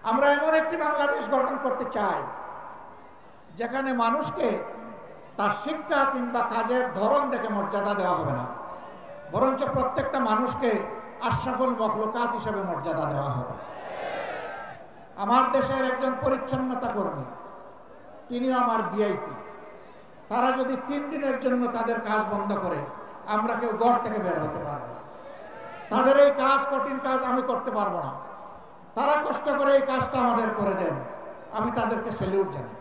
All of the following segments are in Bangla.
আমরা এমন একটি বাংলাদেশ গঠন করতে চাই যেখানে মানুষকে তার শিক্ষা কিংবা কাজের ধরন দেখে মর্যাদা দেওয়া হবে না, বরঞ্চ প্রত্যেকটা মানুষকে আশরাফুল মখলুকাত হিসেবে মর্যাদা দেওয়া হবে। আমার দেশের একজন পরিচ্ছন্নতা কর্মী, তিনিও আমার ভিআইপি। তারা যদি 3 দিনের জন্য তাদের কাজ বন্ধ করে, আমরা কেউ ঘর থেকে বের হতে পারবো না। তাদের এই কাজ, কঠিন কাজ আমি করতে পারবো না। তারা কষ্ট করে এই কাজটা আমাদের করে দেন, আমি তাদেরকে স্যালিউট জানাই।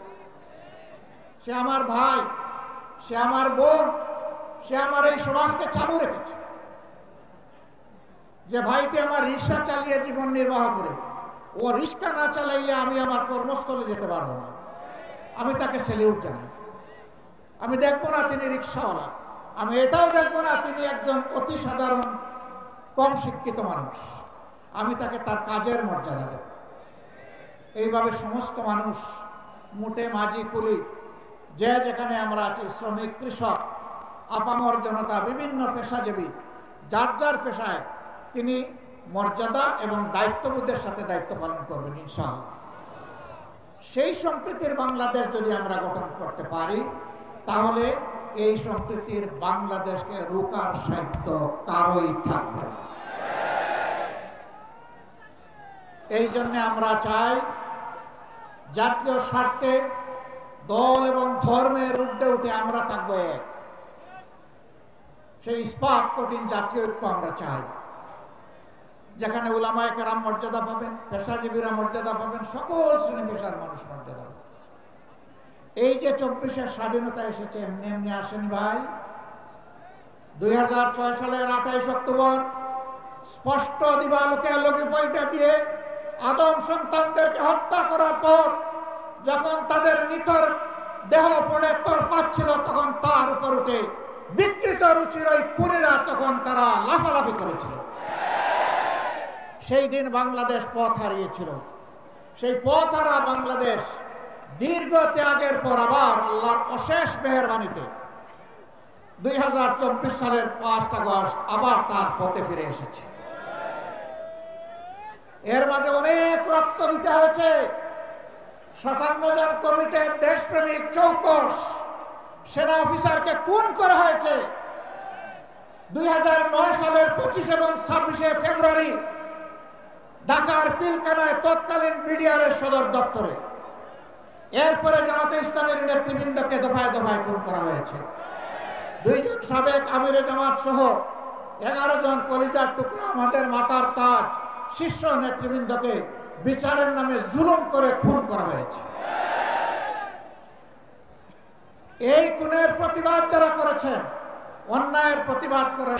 সে আমার ভাই, সে আমার বোন, সে আমার এই সমাজকে চালু রেখেছে। যে ভাইটি আমার রিক্সা চালিয়ে জীবন নির্বাহ করে, ও রিক্সা না চালাইলে আমি আমার কর্মস্থলে যেতে পারবো না, আমি তাকে স্যালিউট জানাই। আমি দেখবো না তিনি রিক্সাওয়ালা, আমি এটাও দেখবো না তিনি একজন অতি সাধারণ কম শিক্ষিত মানুষ, আমি তাকে তার কাজের মর্যাদা দেব। এইভাবে সমস্ত মানুষ, মুটে মাঝি কুলি, যে যেখানে আমরা আছি, শ্রমিক, কৃষক, আপামর জনতা, বিভিন্ন পেশাজীবী, যার যার পেশায় তিনি মর্যাদা এবং দায়িত্ববোধের সাথে দায়িত্ব পালন করবেন ইনশাআল্লাহ। সেই সম্প্রীতির বাংলাদেশ যদি আমরা গঠন করতে পারি, তাহলে এই সম্প্রীতির বাংলাদেশকে রোকার সাধ্য কারোই থাকবে না। এই জন্য আমরা চাই জাতীয় স্বার্থে দল এবং ধর্মের ঊর্ধ্বে উঠে আমরা থাকবো এক। সেই ইস্পাত কঠিন জাতীয় ঐক্য আমরা চাই, যেখানে উলামায়ে কেরাম মর্যাদা পাবেন, পেশাজীবীরা মর্যাদা পাবেন, সকল শ্রেণী পেশার মানুষ মর্যাদা পাবেন। এই যে 24-এর স্বাধীনতা এসেছে এমনি এমনি আসেনি ভাই। 2006 সালের 28 অক্টোবর স্পষ্ট দিবালোকে আলোকে পয়টা দিয়ে আদম সন্তানদেরকে হত্যা করার পর যখন তাদের নিথর দেহ পড়ে তড়পাচ্ছিল, তখন তার উপর উঠে বিকৃত রুচির ওই খুনিরা তখন তারা লাফালাফি করেছিল। সেই দিন বাংলাদেশ পথ হারিয়েছিল। সেই পথ হারা বাংলাদেশ দীর্ঘ ত্যাগের পর আবার আল্লাহর অশেষ মেহেরবানিতে 2024 সালের 5 আগস্ট আবার তার পথে ফিরে এসেছে। এর মাঝে অনেক রক্ত দিতে হয়েছে। 57 জন কমিটির দেশপ্রেমিক চৌকস সেনা অফিসারকে খুন করা হয়েছে 2009 সালের 25 এবং 26 ফেব্রুয়ারি ঢাকার পিলখানায় তৎকালীন বিডিআরের সদর দপ্তরে। এরপরে জামাতে ইসলামের নেতৃবৃন্দকে দফায় দফায় খুন করা হয়েছে। 2 জন সাবেক আমিরে জামাত সহ 11 জন কলিজার টুকরা, আমাদের মাথার তাজ শীর্ষ নেতৃবৃন্দকে বিচারের নামে জুলুম করে খুন করা হয়েছে। এই খুনের প্রতিবাদ যারা করেছেন, অন্যায়ের প্রতিবাদ করে